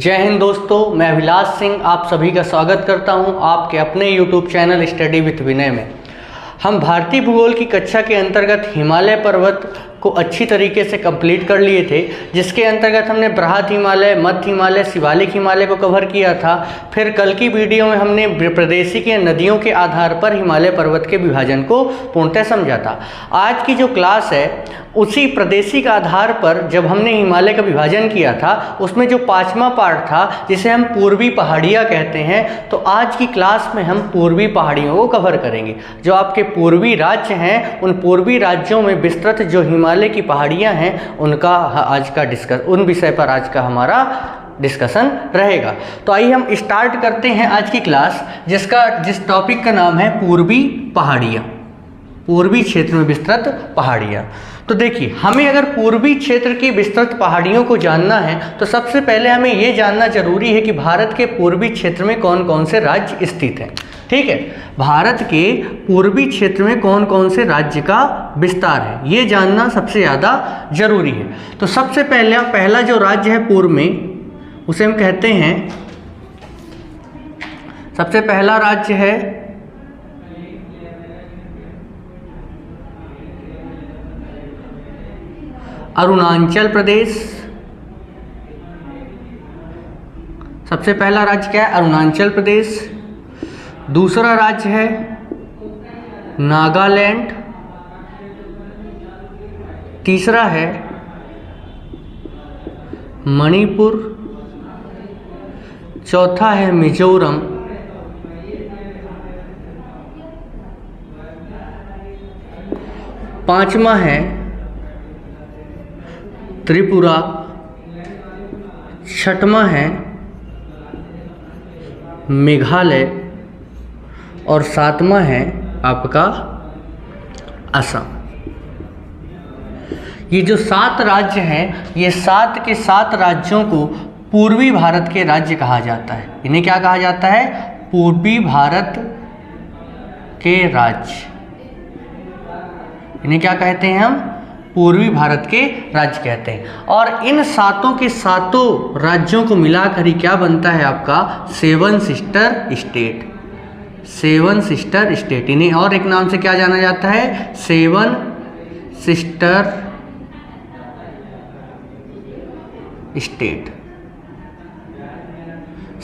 जय हिंद दोस्तों, मैं अभिलाष सिंह आप सभी का स्वागत करता हूं आपके अपने YouTube चैनल स्टडी विथ विनय में। हम भारतीय भूगोल की कक्षा के अंतर्गत हिमालय पर्वत को अच्छी तरीके से कंप्लीट कर लिए थे, जिसके अंतर्गत हमने बृहद हिमालय, मध्य हिमालय, शिवालिक हिमालय को कवर किया था। फिर कल की वीडियो में हमने प्रदेशी के नदियों के आधार पर हिमालय पर्वत के विभाजन को पूर्णतः समझा था। आज की जो क्लास है उसी प्रदेशी का आधार पर जब हमने हिमालय का विभाजन किया था उसमें जो पांचवा पार्ट था जिसे हम पूर्वी पहाड़ियाँ कहते हैं, तो आज की क्लास में हम पूर्वी पहाड़ियों को कवर करेंगे। जो आपके पूर्वी राज्य हैं उन पूर्वी राज्यों में विस्तृत जो हिमालय की पहाड़ियाँ हैं उनका आज का उन विषय पर आज का हमारा डिस्कशन रहेगा। तो आइए हम स्टार्ट करते हैं आज की क्लास, जिस टॉपिक का नाम है पूर्वी पहाड़ियाँ, पूर्वी क्षेत्र में विस्तृत पहाड़ियाँ। तो देखिए, हमें अगर पूर्वी क्षेत्र की विस्तृत पहाड़ियों को जानना है तो सबसे पहले हमें ये जानना जरूरी है कि भारत के पूर्वी क्षेत्र में कौन कौन से राज्य स्थित हैं। ठीक है, भारत के पूर्वी क्षेत्र में कौन कौन से राज्य का विस्तार है ये जानना सबसे ज़्यादा जरूरी है। तो सबसे पहला जो राज्य है पूर्व में, उसे हम कहते हैं, सबसे पहला राज्य है अरुणाचल प्रदेश। सबसे पहला राज्य क्या है? अरुणाचल प्रदेश। दूसरा राज्य है नागालैंड। तीसरा है मणिपुर। चौथा है मिजोरम। पांचवा है त्रिपुरा। छठवां है मेघालय और सातवां है आपका असम। ये जो 7 राज्य हैं, ये 7 के 7 राज्यों को पूर्वी भारत के राज्य कहा जाता है। इन्हें क्या कहा जाता है? पूर्वी भारत के राज्य। इन्हें क्या कहते हैं हम? पूर्वी भारत के राज्य कहते हैं। और इन 7 के 7 राज्यों को मिलाकर ही क्या बनता है आपका? 7 सिस्टर स्टेट। 7 सिस्टर स्टेट, इन्हें और एक नाम से क्या जाना जाता है? 7 सिस्टर स्टेट।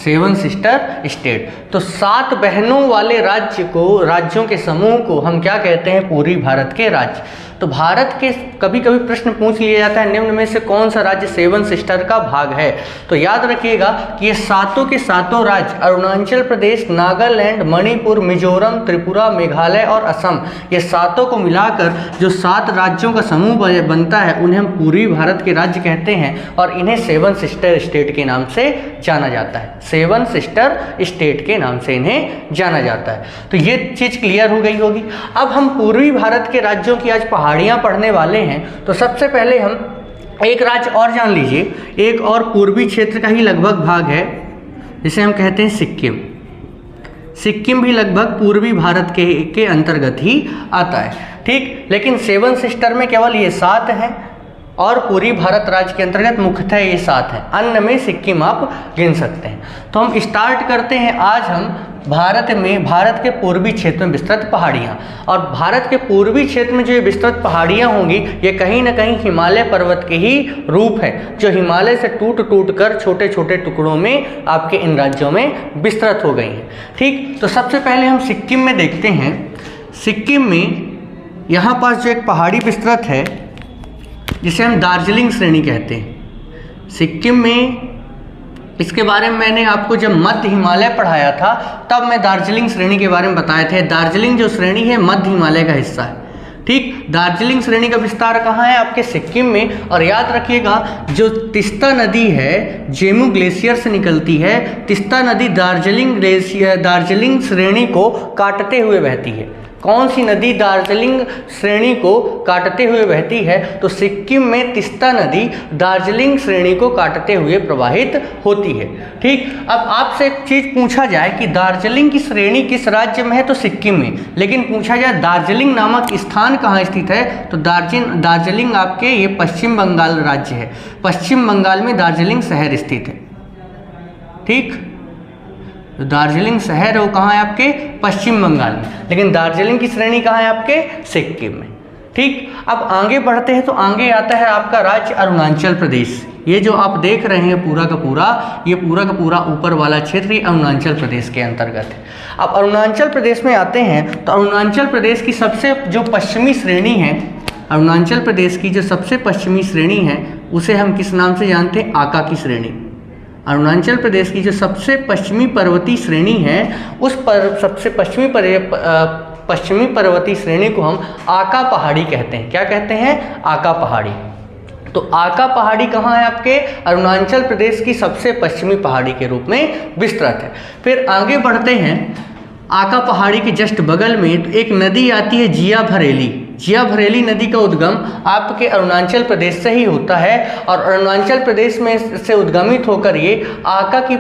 7 sister state. तो 7 बहनों वाले राज्यों के समूह को हम क्या कहते हैं? पूर्वी भारत के राज्य। तो भारत के कभी कभी प्रश्न पूछ लिया जाता है निम्न में से कौन सा राज्य 7 सिस्टर का भाग है। तो याद रखिएगा कि ये 7 के 7 राज्य अरुणाचल प्रदेश, नागालैंड, मणिपुर, मिजोरम, त्रिपुरा, मेघालय और असम, ये 7 को मिलाकर जो 7 राज्यों का समूह बनता है उन्हें हम पूर्वी भारत के राज्य कहते हैं और इन्हें 7 सिस्टर स्टेट के नाम से जाना जाता है। 7 सिस्टर स्टेट के नाम से इन्हें जाना जाता है। तो ये चीज़ क्लियर हो गई होगी। अब हम पूर्वी भारत के राज्यों की आज पहाड़ियाँ पढ़ने वाले हैं। तो सबसे पहले हम एक राज्य और जान लीजिए, एक और पूर्वी क्षेत्र का ही लगभग भाग है जिसे हम कहते हैं सिक्किम। सिक्किम भी लगभग पूर्वी भारत के अंतर्गत ही आता है। ठीक, लेकिन 7 सिस्टर में केवल ये 7 हैं और पूर्वी भारत राज्य के अंतर्गत मुख्यतः ये 7 हैं। अन्य में सिक्किम आप गिन सकते हैं। तो हम स्टार्ट करते हैं। आज हम भारत के पूर्वी क्षेत्र में विस्तृत पहाड़ियाँ, और भारत के पूर्वी क्षेत्र में जो ये विस्तृत पहाड़ियाँ होंगी ये कहीं ना कहीं हिमालय पर्वत के ही रूप है, जो हिमालय से टूट कर छोटे छोटे टुकड़ों में आपके इन राज्यों में विस्तृत हो गई हैं। ठीक, तो सबसे पहले हम सिक्किम में देखते हैं। सिक्किम में यहाँ पास जो एक पहाड़ी विस्तृत है जिसे हम दार्जिलिंग श्रेणी कहते हैं। सिक्किम में इसके बारे में मैंने आपको जब मध्य हिमालय पढ़ाया था तब मैं दार्जिलिंग श्रेणी के बारे में बताए थे। दार्जिलिंग जो श्रेणी है मध्य हिमालय का हिस्सा है। ठीक, दार्जिलिंग श्रेणी का विस्तार कहाँ है? आपके सिक्किम में। और याद रखिएगा जो तिस्ता नदी है जेमू ग्लेशियर से निकलती है। तिस्ता नदी दार्जिलिंग श्रेणी को काटते हुए बहती है। कौन सी नदी दार्जिलिंग श्रेणी को काटते हुए बहती है? तो सिक्किम में तिस्ता नदी दार्जिलिंग श्रेणी को काटते हुए प्रवाहित होती है। ठीक, अब आपसे एक चीज़ पूछा जाए कि दार्जिलिंग की श्रेणी किस राज्य में है? तो सिक्किम में। लेकिन पूछा जाए दार्जिलिंग नामक स्थान कहाँ स्थित है? तो दार्जिलिंग आपके ये पश्चिम बंगाल राज्य है। पश्चिम बंगाल में दार्जिलिंग शहर स्थित है। ठीक। दार्जिलिंग शहर है वो कहाँ है आपके पश्चिम बंगाल में, लेकिन दार्जिलिंग की श्रेणी कहाँ है आपके सिक्किम में, ठीक। अब आगे बढ़ते हैं तो आगे आता है आपका राज्य अरुणाचल प्रदेश। ये जो आप देख रहे हैं पूरा का पूरा, ये पूरा का पूरा ऊपर वाला क्षेत्र ये अरुणाचल प्रदेश के अंतर्गत है। अब अरुणाचल प्रदेश में आते हैं तो अरुणाचल प्रदेश की सबसे जो पश्चिमी श्रेणी है, अरुणाचल प्रदेश की जो सबसे पश्चिमी श्रेणी है उसे हम किस नाम से जानते हैं, आका की श्रेणी। अरुणाचल प्रदेश की जो सबसे पश्चिमी पर्वतीय श्रेणी है उस पर सबसे पश्चिमी पर्वतीय श्रेणी को हम आका पहाड़ी कहते हैं। क्या कहते हैं, आका पहाड़ी। तो आका पहाड़ी कहाँ है आपके अरुणाचल प्रदेश की सबसे पश्चिमी पहाड़ी के रूप में विस्तृत है। फिर आगे बढ़ते हैं, आका पहाड़ी के जस्ट बगल में तो एक नदी आती है जिया भरेली। जिया भरेली नदी का उद्गम आपके अरुणाचल प्रदेश से ही होता है और अरुणाचल प्रदेश में से उद्गमित होकर ये आका की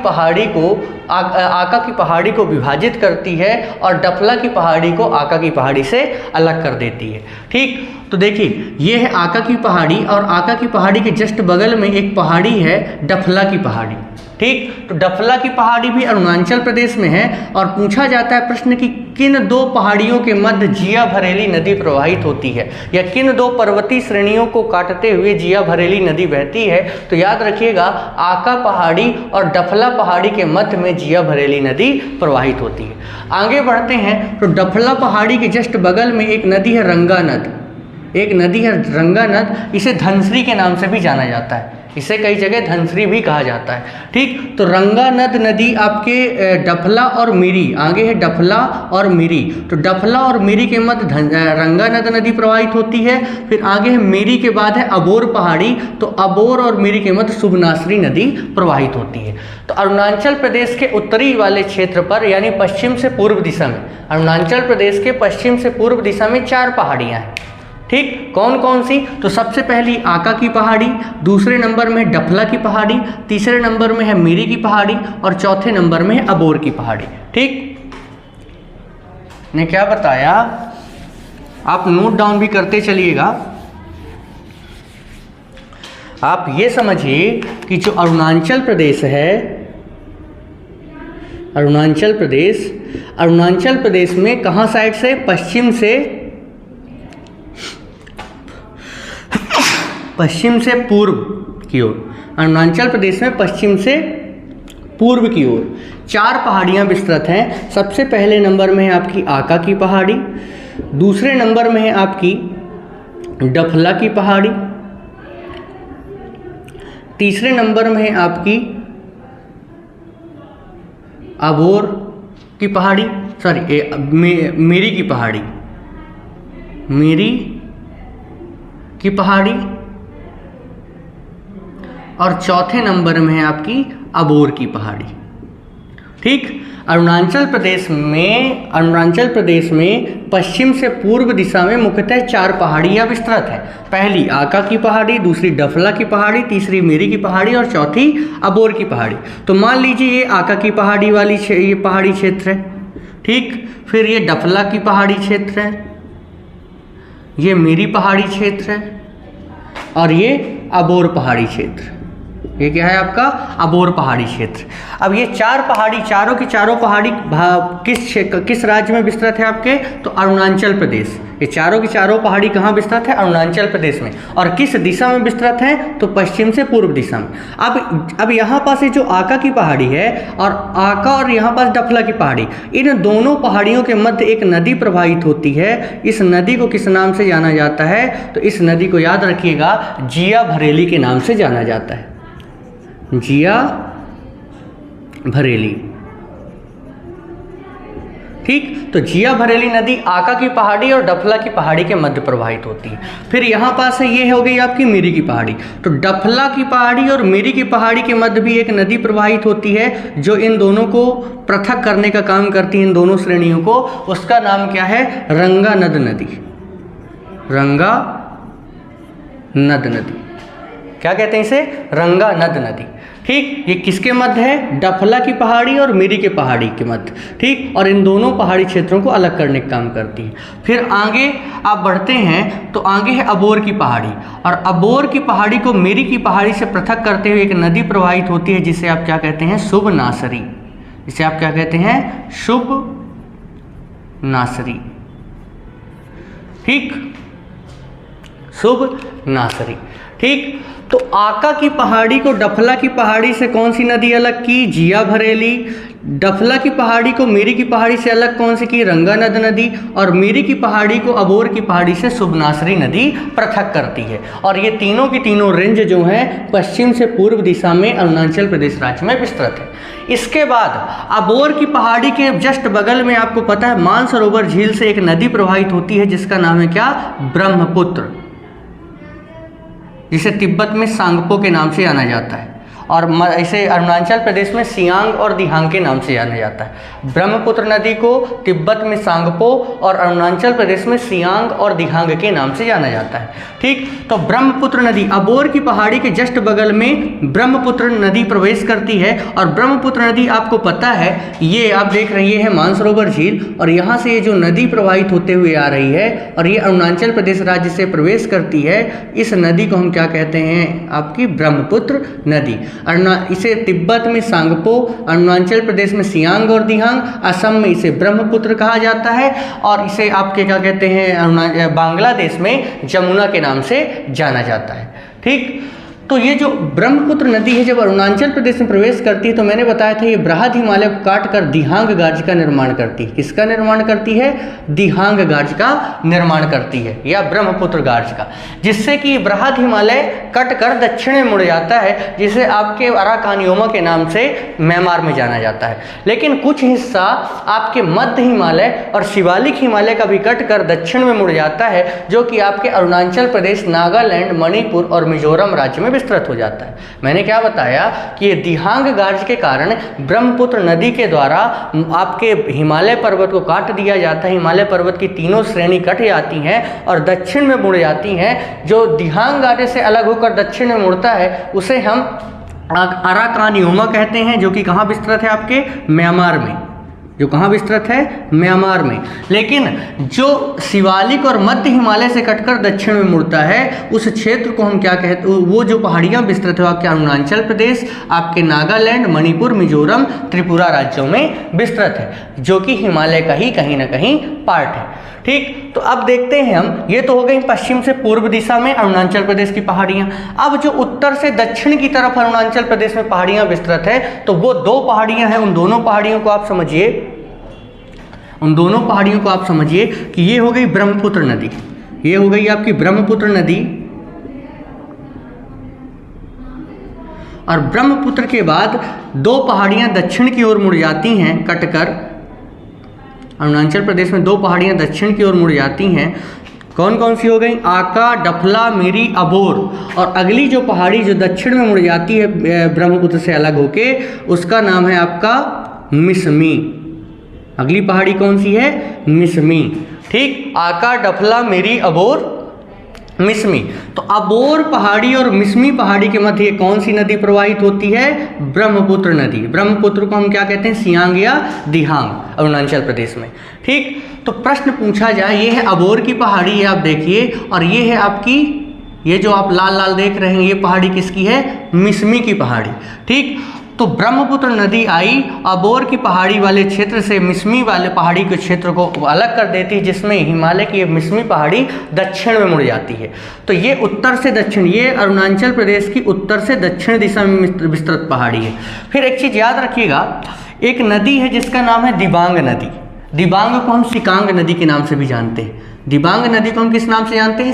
पहाड़ी को विभाजित करती है और डफला की पहाड़ी को आका की पहाड़ी से अलग कर देती है, ठीक। तो देखिए ये है आका की पहाड़ी और आका की पहाड़ी के जस्ट बगल में एक पहाड़ी है डफला की पहाड़ी, ठीक। तो डफला की पहाड़ी भी अरुणाचल प्रदेश में है और पूछा जाता है प्रश्न कि किन दो पहाड़ियों के मध्य जिया भरेली नदी प्रवाहित होती है या किन दो पर्वतीय श्रेणियों को काटते हुए जिया भरेली नदी बहती है। तो याद रखिएगा आका पहाड़ी और डफला पहाड़ी के मध्य में जिया भरेली नदी प्रवाहित होती है। आगे बढ़ते हैं तो डफला पहाड़ी के जस्ट बगल में एक नदी है रंगा नद। एक नदी है रंगा नद, इसे धनश्री के नाम से भी जाना जाता है, इसे कई जगह धनश्री भी कहा जाता है, ठीक। तो रंगा नदी आपके डफला और मिरी, आगे है डफला और मिरी। तो डफला और मिरी के मध्य रंगा नदी प्रवाहित होती है। फिर आगे है मिरी के बाद है अबोर पहाड़ी, तो अबोर और मिरी के मध्य सुबनासरी नदी प्रवाहित होती है। तो अरुणाचल प्रदेश के उत्तरी वाले क्षेत्र पर यानी पश्चिम से पूर्व दिशा में, अरुणाचल प्रदेश के पश्चिम से पूर्व दिशा में 4 पहाड़ियाँ हैं, ठीक। कौन कौन सी, तो सबसे पहली आका की पहाड़ी, दूसरे नंबर में डफला की पहाड़ी, तीसरे नंबर में है मिरी की पहाड़ी और चौथे नंबर में है अबोर की पहाड़ी, ठीक। ने क्या बताया, आप नोट डाउन भी करते चलिएगा। आप ये समझिए कि जो अरुणाचल प्रदेश है, अरुणाचल प्रदेश में कहाँ साइड से, पश्चिम से पूर्व की ओर, अरुणाचल प्रदेश में पश्चिम से पूर्व की ओर 4 पहाड़ियाँ विस्तृत हैं। सबसे पहले नंबर में है आपकी आका की पहाड़ी, दूसरे नंबर में है आपकी डफला की पहाड़ी, तीसरे नंबर में है आपकी अबोर की पहाड़ी, मिरी की पहाड़ी, मिरी की पहाड़ी और चौथे नंबर में है आपकी अबोर की पहाड़ी, ठीक। अरुणाचल प्रदेश में पश्चिम से पूर्व दिशा में मुख्यतः 4 पहाड़ियाँ विस्तृत हैं। पहली आका की पहाड़ी, दूसरी डफला की पहाड़ी, तीसरी मिरी की पहाड़ी और चौथी अबोर की पहाड़ी। तो मान लीजिए ये आका की पहाड़ी वाली ये पहाड़ी क्षेत्र है, ठीक। फिर ये डफला की पहाड़ी क्षेत्र है, ये मिरी पहाड़ी क्षेत्र है और ये अबोर पहाड़ी क्षेत्र। ये क्या है आपका अबोर पहाड़ी क्षेत्र। अब ये 4 पहाड़ी, चारों की चारों पहाड़ी किस राज्य में विस्तृत है आपके, तो अरुणाचल प्रदेश। ये चारों की चारों पहाड़ी कहाँ विस्तृत है, अरुणाचल प्रदेश में। और किस दिशा में विस्तृत है, तो पश्चिम से पूर्व दिशा में। अब यहाँ पास ये जो आका की पहाड़ी है और आका और यहाँ पास डफला की पहाड़ी, इन दोनों पहाड़ियों के मध्य एक नदी प्रवाहित होती है। इस नदी को किस नाम से जाना जाता है, तो इस नदी को याद रखिएगा जिया भरेली के नाम से जाना जाता है, जिया भरेली, ठीक। तो जिया भरेली नदी आका की पहाड़ी और डफला की पहाड़ी के मध्य प्रवाहित होती है। फिर यहाँ पास है, ये हो गई आपकी मिरी की पहाड़ी। तो डफला की पहाड़ी और मिरी की पहाड़ी के मध्य भी एक नदी प्रवाहित होती है जो इन दोनों को पृथक करने का काम करती है, इन दोनों श्रेणियों को। उसका नाम क्या है, रंगा नद नदी, रंगा नद नदी, क्या कहते हैं इसे? रंगानद नदी। ठीक, ये किसके मध्य है? डफला की पहाड़ी और मिरी के पहाड़ी के मध्य। ठीक, और इन दोनों पहाड़ी क्षेत्रों को अलग करने का काम करती है। फिर आगे आप बढ़ते हैं तो आगे है अबोर की पहाड़ी, और अबोर की पहाड़ी को मिरी की पहाड़ी से पृथक करते हुए एक नदी प्रवाहित होती है जिसे आप क्या कहते हैं? शुभ नासरी। इसे आप क्या कहते हैं? शुभ नासरी। ठीक, शुभ नासरी। ठीक, तो आका की पहाड़ी को डफला की पहाड़ी से कौन सी नदी अलग की? जिया भरेली। डफला की पहाड़ी को मिरी की पहाड़ी से अलग कौन सी की? रंगानद नदी। और मिरी की पहाड़ी को अबोर की पहाड़ी से शुभनासरी नदी पृथक करती है। और ये तीनों की तीनों रेंज जो हैं पश्चिम से पूर्व दिशा में अरुणाचल प्रदेश राज्य में विस्तृत है। इसके बाद अबोर की पहाड़ी के जस्ट बगल में आपको पता है मानसरोवर झील से एक नदी प्रवाहित होती है जिसका नाम है क्या? ब्रह्मपुत्र, जिसे तिब्बत में सांगपो के नाम से जाना जाता है, और इसे अरुणाचल प्रदेश में सियांग और दिहांग के नाम से जाना जाता है। ब्रह्मपुत्र नदी को तिब्बत में सांगपो और अरुणाचल प्रदेश में सियांग और दिहांग के नाम से जाना जाता है। ठीक, तो ब्रह्मपुत्र नदी अबोर की पहाड़ी के जस्ट बगल में ब्रह्मपुत्र नदी प्रवेश करती है। और ब्रह्मपुत्र नदी आपको पता है, ये आप देख रहे हैं मानसरोवर झील, और यहाँ से ये जो नदी प्रवाहित होते हुए आ रही है और ये अरुणाचल प्रदेश राज्य से प्रवेश करती है, इस नदी को हम क्या कहते हैं? आपकी ब्रह्मपुत्र नदी। इसे तिब्बत में सांगपो, अरुणाचल प्रदेश में सियांग और दिहांग, असम में इसे ब्रह्मपुत्र कहा जाता है, और इसे आपके क्या कहते हैं? बांग्लादेश में जमुना के नाम से जाना जाता है। ठीक, तो ये जो ब्रह्मपुत्र नदी है जब अरुणाचल प्रदेश में प्रवेश करती है तो मैंने बताया था ये बृहद हिमालय को काट कर दिहांग गार्ज का निर्माण करती है। किसका निर्माण करती है? दिहांग गार्ज का निर्माण करती है, या ब्रह्मपुत्र गार्ज का, जिससे कि बृहद हिमालय कट कर दक्षिण में मुड़ जाता है, जिसे आपके अराकानियोमा के नाम से म्यांमार में जाना जाता है। लेकिन कुछ हिस्सा आपके मध्य हिमालय और शिवालिक हिमालय का भी कट कर दक्षिण में मुड़ जाता है, जो कि आपके अरुणाचल प्रदेश, नागालैंड, मणिपुर और मिजोरम राज्य में विस्तृत हो जाता है। मैंने क्या बताया कि ये दिहांग गार्ज के कारण ब्रह्मपुत्र नदी के द्वारा आपके हिमालय पर्वत को काट दिया जाता है। हिमालय पर्वत की तीनों श्रेणी कट जाती हैं और दक्षिण में मुड़ जाती हैं। जो दिहांग गार्ज से अलग होकर दक्षिण में मुड़ता है उसे हम अराकानियोमा कहते हैं, जो कि कहाँ विस्तृत है? आपके म्यांमार में। जो कहाँ विस्तृत है? म्यांमार में। लेकिन जो शिवालिक और मध्य हिमालय से कटकर दक्षिण में मुड़ता है उस क्षेत्र को हम क्या कहते हैं? वो जो पहाड़ियाँ विस्तृत है आपके अरुणाचल प्रदेश, आपके नागालैंड, मणिपुर, मिजोरम, त्रिपुरा राज्यों में विस्तृत है, जो कि हिमालय का ही कहीं ना कहीं पार्ट है। ठीक, तो अब देखते हैं हम, ये तो हो गई पश्चिम से पूर्व दिशा में अरुणाचल प्रदेश की पहाड़ियाँ। अब जो उत्तर से दक्षिण की तरफ अरुणाचल प्रदेश में पहाड़ियाँ विस्तृत है, तो वो दो पहाड़ियाँ हैं। उन दोनों पहाड़ियों को आप समझिए कि ये हो गई ब्रह्मपुत्र नदी, ये हो गई आपकी ब्रह्मपुत्र नदी। और ब्रह्मपुत्र के बाद दो पहाड़ियाँ दक्षिण की ओर मुड़ जाती हैं कटकर। अरुणाचल प्रदेश में दो पहाड़ियाँ दक्षिण की ओर मुड़ जाती हैं। कौन कौन सी हो गई? आका, डफला, मिरी, अबोर। और अगली जो पहाड़ी जो दक्षिण में मुड़ जाती है ब्रह्मपुत्र से अलग होके, उसका नाम है आपका मिसमी। अगली पहाड़ी कौन सी है? मिसमी। ठीक, आका, डफला, मिरी, अबोर, मिसमी। तो अबोर पहाड़ी और मिसमी पहाड़ी के मध्य कौन सी नदी प्रवाहित होती है? ब्रह्मपुत्र नदी। ब्रह्मपुत्र को हम क्या कहते हैं? सियांग या दिहांग, अरुणाचल प्रदेश में। ठीक, तो प्रश्न पूछा जाए, ये है अबोर की पहाड़ी, आप देखिए, और ये है आपकी, ये जो आप लाल लाल देख रहे हैं ये पहाड़ी किसकी है? मिसमी की पहाड़ी। ठीक, तो ब्रह्मपुत्र नदी आई अबोर की पहाड़ी वाले क्षेत्र से मिसमी वाले पहाड़ी के क्षेत्र को अलग कर देती है, जिसमें हिमालय की मिसमी पहाड़ी दक्षिण में मुड़ जाती है। तो ये उत्तर से दक्षिण, ये अरुणाचल प्रदेश की उत्तर से दक्षिण दिशा में विस्तृत पहाड़ी है। फिर एक चीज़ याद रखिएगा, एक नदी है जिसका नाम है दिबांग नदी। दिबांग को हम सिकांग नदी के नाम से भी जानते हैं। दिबांग नदी को हम किस नाम से जानते हैं?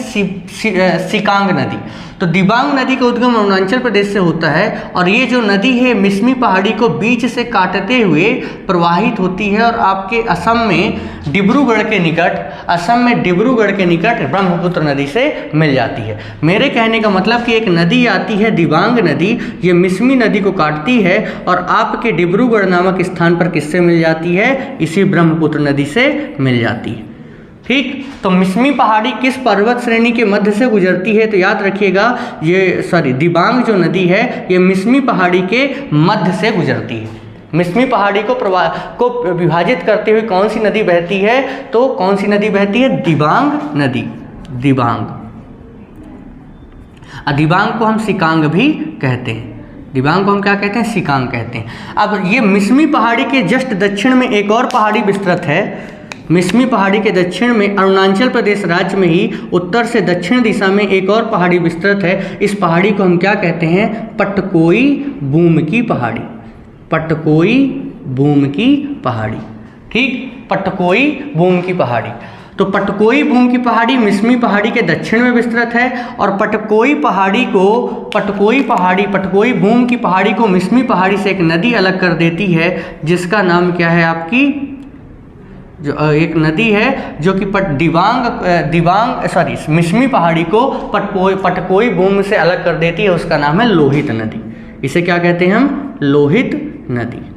सिकांग नदी। तो दिबांग नदी का उद्गम अरुणाचल प्रदेश से होता है, और ये जो नदी है मिसमी पहाड़ी को बीच से काटते हुए प्रवाहित होती है और आपके असम में डिब्रूगढ़ के निकट ब्रह्मपुत्र नदी से मिल जाती है। मेरे कहने का मतलब कि एक नदी आती है दिबांग नदी, ये मिसमी नदी को काटती है और आपके डिब्रूगढ़ नामक स्थान पर किससे मिल जाती है? इसी ब्रह्मपुत्र नदी से मिल जाती है। ठीक, तो मिसमी पहाड़ी किस पर्वत श्रेणी के मध्य से गुजरती है? तो याद रखिएगा ये दिबांग जो नदी है ये मिसमी पहाड़ी के मध्य से गुजरती है। मिसमी पहाड़ी को विभाजित करते हुए कौन सी नदी बहती है? तो कौन सी नदी बहती है? दिबांग नदी। दिबांग, दिबांग को हम सिकांग भी कहते हैं। दिबांग को हम क्या कहते हैं? सिकांग कहते हैं। अब ये मिसमी पहाड़ी के जस्ट दक्षिण में एक और पहाड़ी विस्तृत है। मिसमी पहाड़ी के दक्षिण में अरुणाचल प्रदेश राज्य में ही उत्तर से दक्षिण दिशा में एक और पहाड़ी विस्तृत है। इस पहाड़ी को हम क्या कहते हैं? पटकोई बूम की पहाड़ी। पटकोई बूम की पहाड़ी। ठीक, पटकोई बूम की पहाड़ी। तो पटकोई बूम की पहाड़ी मिसमी पहाड़ी के दक्षिण में विस्तृत है और पटकोई बूम की पहाड़ी को मिसमी पहाड़ी से एक नदी अलग कर देती है, जिसका नाम क्या है आपकी? जो एक नदी है जो कि मिसमी पहाड़ी को पटकोई बूम से अलग कर देती है, उसका नाम है लोहित नदी। इसे क्या कहते हैं हम? लोहित नदी।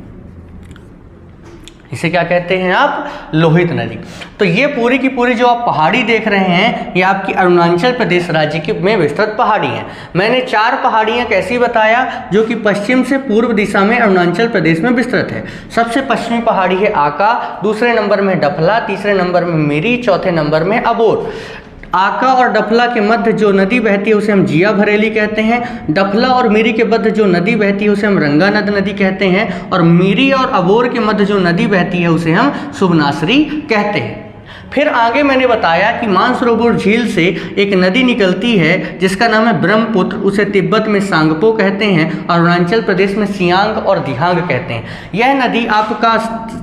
इसे क्या कहते हैं आप? लोहित नदी। तो ये पूरी की पूरी जो आप पहाड़ी देख रहे हैं ये आपकी अरुणाचल प्रदेश राज्य की में विस्तृत पहाड़ी हैं। मैंने 4 पहाड़ियाँ कैसी बताया जो कि पश्चिम से पूर्व दिशा में अरुणाचल प्रदेश में विस्तृत है। सबसे पश्चिमी पहाड़ी है आका, दूसरे नंबर में डफला, तीसरे नंबर में मिरी, चौथे नंबर में अबोर। आका और डफला के मध्य जो नदी बहती है उसे हम जिया भरेली कहते हैं। डफला और मिरी के मध्य जो नदी बहती है उसे हम रंगानद नदी कहते हैं और मिरी और अबोर के मध्य जो नदी बहती है उसे हम शुभनासरी कहते हैं। फिर आगे मैंने बताया कि मानसरोवर झील से एक नदी निकलती है जिसका नाम है ब्रह्मपुत्र, उसे तिब्बत में सांगपो कहते हैं और अरुणाचल प्रदेश में सियांग और दिहांग कहते हैं। यह नदी आपका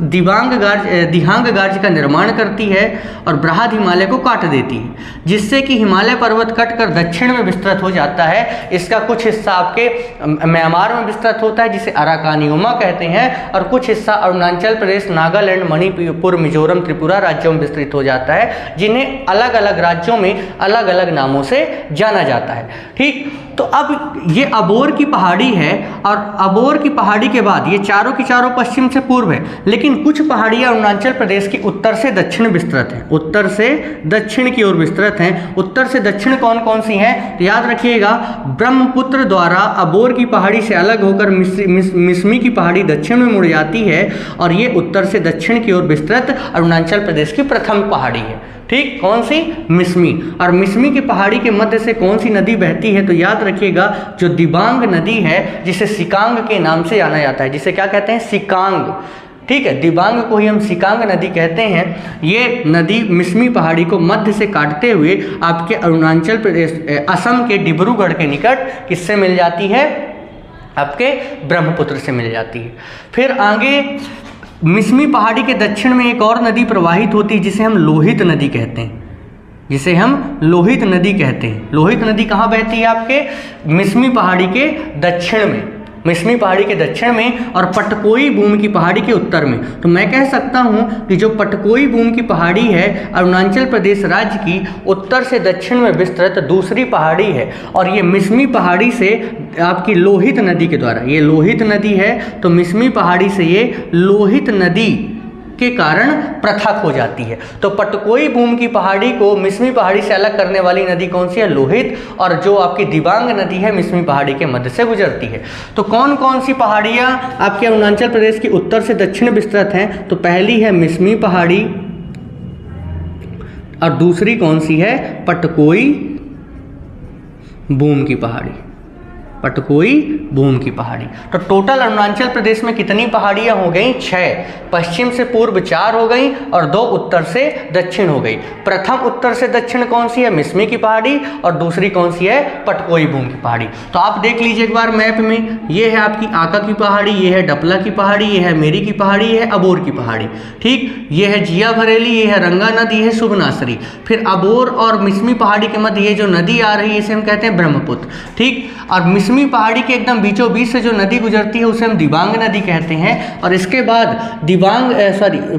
दिहांग गार्ज का निर्माण करती है और बृहद हिमालय को काट देती है, जिससे कि हिमालय पर्वत कटकर दक्षिण में विस्तृत हो जाता है। इसका कुछ हिस्सा आपके म्यांमार में विस्तृत होता है जिसे अराकानियोमा कहते हैं और कुछ हिस्सा अरुणाचल प्रदेश, नागालैंड, मणिपुर, मिजोरम, त्रिपुरा राज्यों में विस्तृत हो जाता है, जिन्हें अलग अलग राज्यों में अलग अलग नामों से जाना जाता है। ठीक, तो अब ये अबोर की पहाड़ी है और अबोर की पहाड़ी के बाद ये चारों की चारों पश्चिम से पूर्व है, लेकिन कुछ पहाड़ियां अरुणाचल प्रदेश की उत्तर से दक्षिण विस्तृत हैं। उत्तर से दक्षिण की ओर विस्तृत हैं। उत्तर से दक्षिण कौन कौन सी हैं? तो याद रखिएगा, ब्रह्मपुत्र द्वारा अबोर की पहाड़ी से अलग होकर मिसमी की पहाड़ी दक्षिण में मुड़ जाती है और ये उत्तर से दक्षिण की ओर विस्तृत अरुणाचल प्रदेश की प्रथम पहाड़ी है। ठीक, कौन सी? मिसमी। और मिसमी की पहाड़ी के मध्य से कौन सी नदी बहती है? तो याद रखिएगा, जो दिबांग नदी है जिसे सिकांग के नाम से जाना जाता है, जिसे क्या कहते हैं? सिकांग। ठीक है, दिबांग को ही हम सिकांग नदी कहते हैं। ये नदी मिसमी पहाड़ी को मध्य से काटते हुए आपके अरुणाचल प्रदेश, असम के डिब्रूगढ़ के निकट किससे मिल जाती है? आपके ब्रह्मपुत्र से मिल जाती है। फिर आगे मिसमी पहाड़ी के दक्षिण में एक और नदी प्रवाहित होती है जिसे हम लोहित नदी कहते हैं। जिसे हम लोहित नदी कहते हैं। लोहित नदी कहाँ बहती है? आपके मिसमी पहाड़ी के दक्षिण में। मिसमी पहाड़ी के दक्षिण में और पटकोई बूम की पहाड़ी के उत्तर में। तो मैं कह सकता हूं कि जो पटकोई बूम की पहाड़ी है अरुणाचल प्रदेश राज्य की उत्तर से दक्षिण में विस्तृत दूसरी पहाड़ी है और ये मिसमी पहाड़ी से आपकी लोहित नदी के द्वारा, ये लोहित नदी है तो मिसमी पहाड़ी से ये लोहित नदी के कारण पृथक हो जाती है। तो पटकोई बूम की पहाड़ी को मिसमी पहाड़ी से अलग करने वाली नदी कौन सी है? लोहित। और जो आपकी दिबांग नदी है मिसमी पहाड़ी के मध्य से गुजरती है। तो कौन कौन सी पहाड़ियाँ आपके अरुणाचल प्रदेश की उत्तर से दक्षिण विस्तृत हैं? तो पहली है मिसमी पहाड़ी और दूसरी कौन सी है? पटकोई बूम की पहाड़ी। पटकोई बूम की पहाड़ी। तो टोटल अरुणाचल प्रदेश में कितनी पहाड़ियाँ हो गई? 6। पश्चिम से पूर्व 4 हो गई और 2 उत्तर से दक्षिण हो गई। प्रथम उत्तर से दक्षिण कौन सी है? मिसमी की पहाड़ी और दूसरी कौन सी है? पटकोई बूम की पहाड़ी। तो आप देख लीजिए एक बार मैप में, ये है आपकी आका की पहाड़ी, ये है डपला की पहाड़ी, ये है मेरी की पहाड़ी, ये है अबोर की पहाड़ी। ठीक, ये है जिया भरेली, ये है रंगा नदी, ये है शुभनासरी। फिर अबोर और मिसमी पहाड़ी के मध्य ये जो नदी आ रही है इसे हम कहते हैं ब्रह्मपुत्र। ठीक, और मिसमी पहाड़ी के एकदम बीचों बीच से जो नदी गुजरती है उसे हम दिबांग नदी कहते हैं। और इसके बाद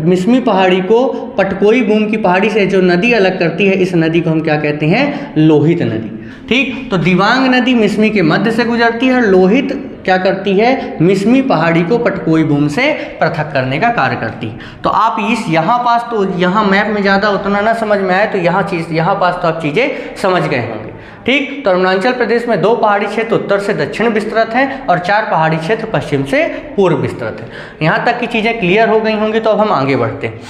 मिसमी पहाड़ी को पटकोई बूम की पहाड़ी से जो नदी अलग करती है इस नदी को हम क्या कहते हैं? लोहित नदी। ठीक, तो दिबांग नदी मिसमी के मध्य से गुजरती है, लोहित क्या करती है, मिसमी पहाड़ी को पटकोई भूमि से पृथक करने का कार्य करती है। तो आप इस यहाँ पास तो यहाँ मैप में ज़्यादा उतना ना समझ में आए तो यहाँ पास तो आप चीज़ें समझ गए होंगे। ठीक, तो अरुणाचल प्रदेश में 2 पहाड़ी क्षेत्र उत्तर से दक्षिण विस्तृत हैं और 4 पहाड़ी क्षेत्र पश्चिम से पूर्व विस्तृत हैं। यहाँ तक की चीज़ें क्लियर हो गई होंगी। तो अब हम आगे बढ़ते हैं।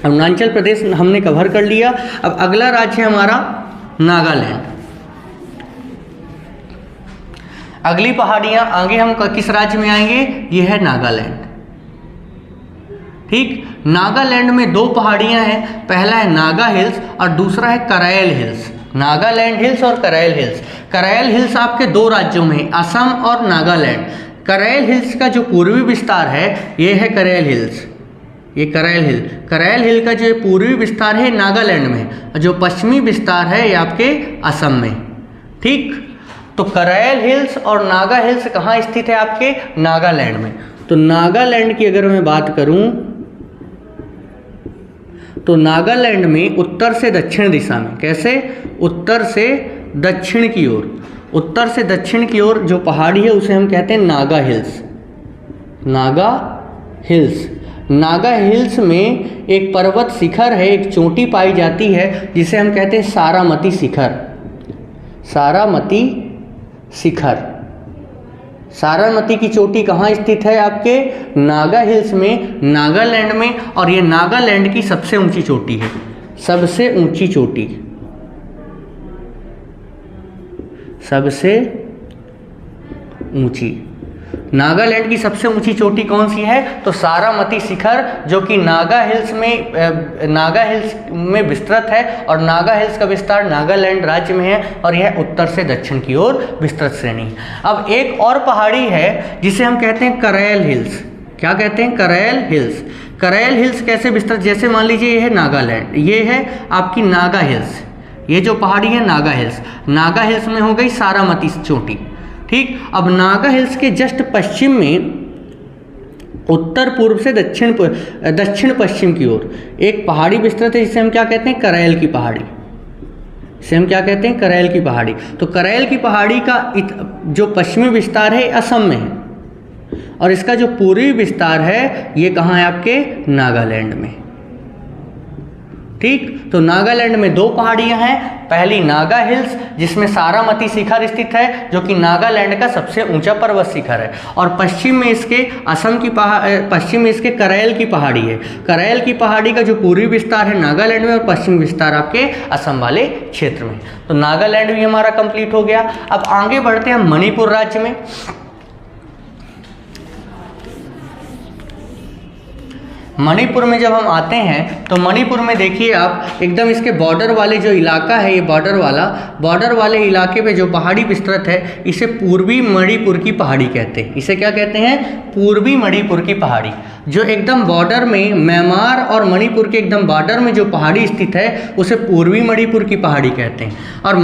अरुणाचल प्रदेश हमने कवर कर लिया। अब अगला राज्य है हमारा नागालैंड। अगली पहाड़ियाँ आगे हम किस राज्य में आएंगे, ये है नागालैंड। ठीक, नागालैंड में 2 पहाड़ियाँ हैं, पहला है नागा हिल्स और दूसरा है करायल हिल्स। नागालैंड हिल्स और करायल हिल्स। करायल हिल्स आपके 2 राज्यों में, असम और नागालैंड। करायल हिल्स का जो पूर्वी विस्तार है ये है करायल हिल्स, ये करायल हिल। करायल हिल का जो पूर्वी विस्तार है नागालैंड में और जो पश्चिमी विस्तार है ये आपके असम में। ठीक, तो करायल हिल्स और नागा हिल्स कहाँ स्थित है, आपके नागालैंड में। तो नागालैंड की अगर मैं बात करूं तो नागालैंड में उत्तर से दक्षिण दिशा में, कैसे, उत्तर से दक्षिण की ओर, उत्तर से दक्षिण की ओर जो पहाड़ी है उसे हम कहते हैं Naga hills. Naga hills. Naga hills में एक पर्वत शिखर है, एक चोटी पाई जाती है जिसे हम कहते हैं सारामती शिखर। सारामती शिखर। सारामती की चोटी कहाँ स्थित है, आपके नागा हिल्स में, नागालैंड में। और ये नागालैंड की सबसे ऊंची चोटी है, सबसे ऊंची चोटी, सबसे ऊंची। नागालैंड की सबसे ऊंची चोटी कौन सी है, तो सारामती शिखर, जो कि नागा हिल्स में विस्तृत है और नागा हिल्स का विस्तार नागालैंड राज्य में है और यह उत्तर से दक्षिण की ओर विस्तृत श्रेणी। अब एक और पहाड़ी है जिसे हम कहते हैं करायल हिल्स। क्या कहते हैं, करायल हिल्स। करायल हिल्स कैसे विस्तृत, जैसे मान लीजिए ये है नागालैंड, ये है आपकी नागा हिल्स, ये जो पहाड़ी है नागा हिल्स। नागा हिल्स में हो गई सारामती चोटी। ठीक, अब नागा हिल्स के जस्ट पश्चिम में उत्तर पूर्व से दक्षिण पश्चिम की ओर एक पहाड़ी विस्तृत है जिसे हम क्या कहते हैं, करायल की पहाड़ी। इसे हम क्या कहते हैं, करायल की पहाड़ी। तो करायल की पहाड़ी का जो पश्चिमी विस्तार है असम में है और इसका जो पूर्वी विस्तार है ये कहाँ है, आपके नागालैंड में। ठीक, तो नागालैंड में 2 पहाड़ियां हैं, पहली नागा हिल्स जिसमें सारामती शिखर स्थित है जो कि नागालैंड का सबसे ऊंचा पर्वत शिखर है, और पश्चिम में इसके पश्चिम में इसके करायल की पहाड़ी है। करायल की पहाड़ी का जो पूर्वी विस्तार है नागालैंड में और पश्चिमी विस्तार आपके असम वाले क्षेत्र में। तो नागालैंड भी हमारा कंप्लीट हो गया। अब आगे बढ़ते हैं मणिपुर राज्य में। मणिपुर में जब हम आते हैं तो मणिपुर में देखिए आप एकदम इसके बॉर्डर वाले जो इलाका है, ये बॉर्डर वाले इलाके पे जो पहाड़ी विस्तृत है इसे पूर्वी मणिपुर की पहाड़ी कहते हैं। इसे क्या कहते हैं, पूर्वी मणिपुर की पहाड़ी। जो एकदम बॉर्डर में म्यांमार और मणिपुर के एकदम बॉर्डर में जो पहाड़ी स्थित है उसे पूर्वी मणिपुर की पहाड़ी कहते हैं। और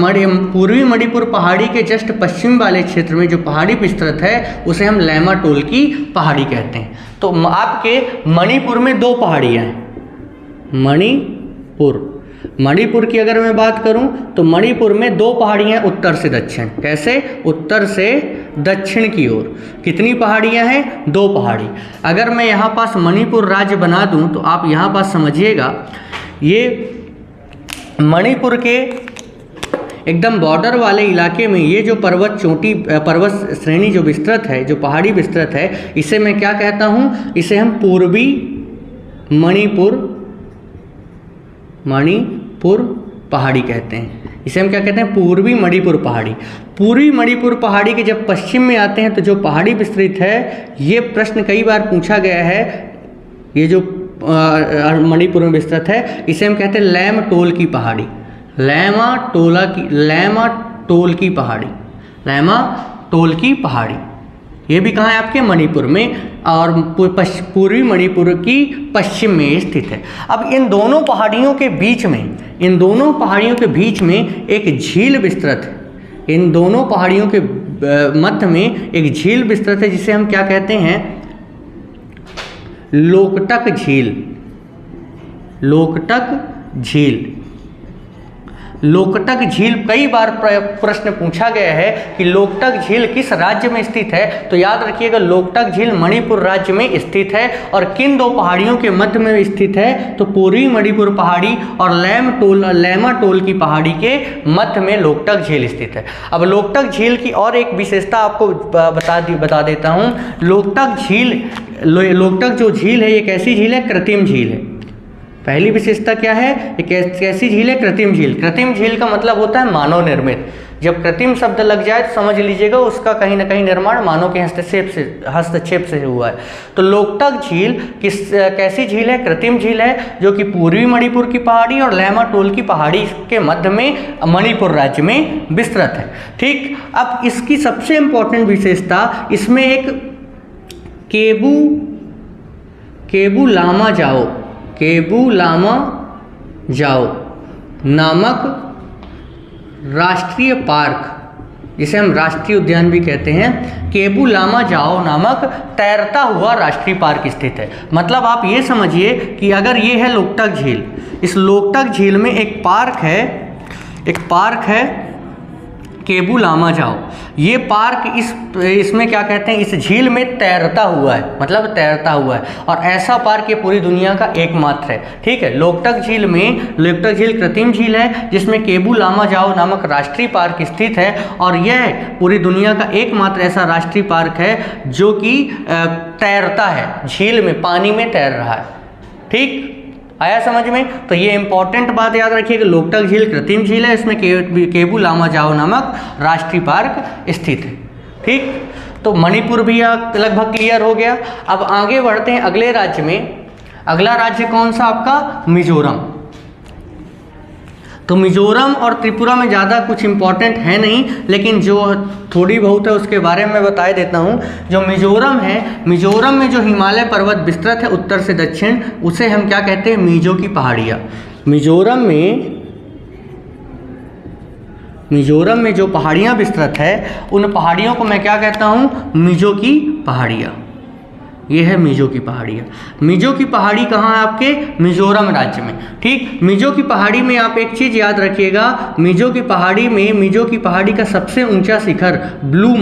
पूर्वी मणिपुर पहाड़ी के जस्ट पश्चिम वाले क्षेत्र में जो पहाड़ी विस्तृत है उसे हम लैमा टोल की पहाड़ी कहते हैं। तो आपके मणिपुर में 2 पहाड़ियाँ हैं। मणिपुर की अगर मैं बात करूं तो मणिपुर में 2 पहाड़ियाँ उत्तर से दक्षिण। कैसे, उत्तर से दक्षिण की ओर कितनी पहाड़ियाँ हैं, 2 पहाड़ी। अगर मैं यहाँ पास मणिपुर राज्य बना दूं तो आप यहाँ पास समझिएगा, ये मणिपुर के एकदम बॉर्डर वाले इलाके में ये जो पर्वत श्रेणी जो विस्तृत है, जो पहाड़ी विस्तृत है, इसे मैं क्या कहता हूँ, इसे हम पूर्वी मणिपुर पहाड़ी कहते हैं। इसे हम क्या कहते हैं, पूर्वी मणिपुर पहाड़ी। पूर्वी मणिपुर पहाड़ी के जब पश्चिम में आते हैं तो जो पहाड़ी विस्तृत है, ये प्रश्न कई बार पूछा गया है, ये जो मणिपुर में विस्तृत है इसे हम कहते हैं लैम टोल की पहाड़ी। लैमा टोल की पहाड़ी ये भी कहाँ है, आपके मणिपुर में, और पूर्वी मणिपुर की पश्चिम में स्थित है। अब इन दोनों पहाड़ियों के बीच में एक झील विस्तृत है। इन दोनों पहाड़ियों के मध्य में एक झील विस्तृत है जिसे हम क्या कहते हैं, लोकटक झील। लोकटक झील, कई बार प्रश्न पूछा गया है कि लोकटक झील किस राज्य में स्थित है, तो याद रखिएगा लोकटक झील मणिपुर राज्य में स्थित है। और किन दो पहाड़ियों के मध्य में स्थित है, तो पूर्वी मणिपुर पहाड़ी और लैमाटोल की पहाड़ी के मध्य में लोकटक झील स्थित है। अब लोकटक झील की और एक विशेषता आपको बता देता हूँ। लोकटक जो झील है ये कैसी झील है, कृत्रिम झील है। पहली विशेषता क्या है, ये कैसी झील है, कृत्रिम झील। कृत्रिम झील का मतलब होता है मानव निर्मित। जब कृत्रिम शब्द लग जाए तो समझ लीजिएगा उसका कहीं ना कहीं निर्माण मानव के हस्तक्षेप से हुआ है। तो लोकटक झील कैसी झील है, कृत्रिम झील है, जो कि पूर्वी मणिपुर की पहाड़ी और लैमाटोल की पहाड़ी के मध्य में मणिपुर राज्य में विस्तृत है। ठीक, अब इसकी सबसे इम्पोर्टेंट विशेषता, इसमें एक केबू लामा जाओ नामक राष्ट्रीय पार्क, जिसे हम राष्ट्रीय उद्यान भी कहते हैं, केबू लामा जाओ नामक तैरता हुआ राष्ट्रीय पार्क स्थित है। मतलब आप ये समझिए कि अगर ये है लोकटक झील, इस लोकटक झील में एक पार्क है केबू लामा जाओ। ये पार्क इसमें क्या कहते हैं, इस झील में तैरता हुआ है, मतलब तैरता हुआ है। और ऐसा पार्क ये पूरी दुनिया का एकमात्र है। ठीक है, लोकटक झील कृत्रिम झील है जिसमें केबू लामा जाओ नामक राष्ट्रीय पार्क स्थित है। और यह पूरी दुनिया का एकमात्र ऐसा राष्ट्रीय पार्क है जो कि तैरता है, झील में पानी में तैर रहा है। ठीक, आया समझ में? तो ये इंपॉर्टेंट बात याद रखिए कि लोकटक झील कृत्रिम झील है, इसमें केबू लामा जाओ नामक राष्ट्रीय पार्क स्थित है। ठीक, तो मणिपुर भी लगभग क्लियर हो गया। अब आगे बढ़ते हैं अगले राज्य में। अगला राज्य कौन सा आपका, मिजोरम। तो मिजोरम और त्रिपुरा में ज़्यादा कुछ इम्पोर्टेंट है नहीं, लेकिन जो थोड़ी बहुत है उसके बारे में बता देता हूँ। जो मिजोरम है, मिजोरम में जो हिमालय पर्वत विस्तृत है उत्तर से दक्षिण, उसे हम क्या कहते हैं, मिजो की पहाड़ियाँ। मिजोरम में जो पहाड़ियाँ विस्तृत है उन पहाड़ियों को मैं क्या कहता हूँ, मिजो की पहाड़ियाँ। ये है मिजो की पहाड़ियाँ। मिजो की पहाड़ी कहाँ है आपके, मिजोरम राज्य में। ठीक, मिजो की पहाड़ी में आप एक चीज़ याद रखिएगा, मिजो की पहाड़ी का सबसे ऊंचा शिखर ब्लू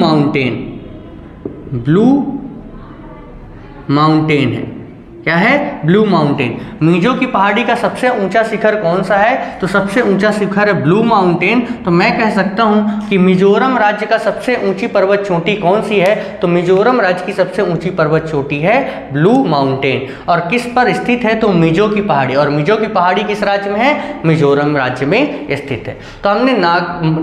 माउंटेन है। क्या है, ब्लू माउंटेन। मिजो की पहाड़ी का सबसे ऊंचा शिखर कौन सा है, तो सबसे ऊंचा शिखर है ब्लू माउंटेन। तो मैं कह सकता हूं कि मिजोरम राज्य का सबसे ऊंची पर्वत चोटी कौन सी है, तो मिजोरम राज्य की सबसे ऊंची पर्वत चोटी है ब्लू माउंटेन। और किस पर स्थित है, तो मिजो की पहाड़ी। और मिजो की पहाड़ी किस राज्य में है, मिजोरम राज्य में स्थित है। तो हमने